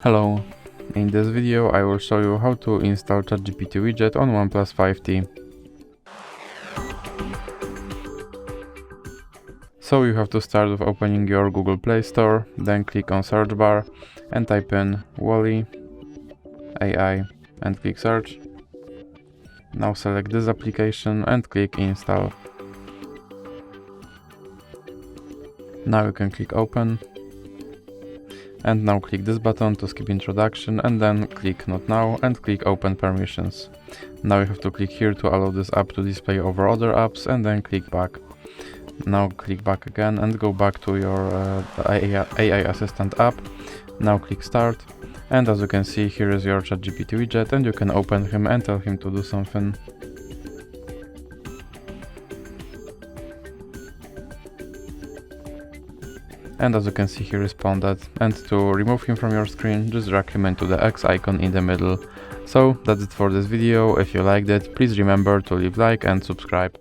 Hello, in this video I will show you how to install ChatGPT Widget on OnePlus 5T. So you have to start with opening your Google Play Store, then click on search bar and type in Wally AI and click search. Now select this application and click install. Now you can click open. And now click this button to skip introduction and then click not now and click open permissions. Now you have to click here to allow this app to display over other apps and then click back. Now click back again and go back to your AI assistant app. Now click start and as you can see, here is your ChatGPT widget and you can open him and tell him to do something. And as you can see, he responded. And to remove him from your screen, just drag him into the X icon in the middle. So that's it for this video. If you liked it, please remember to leave like and subscribe.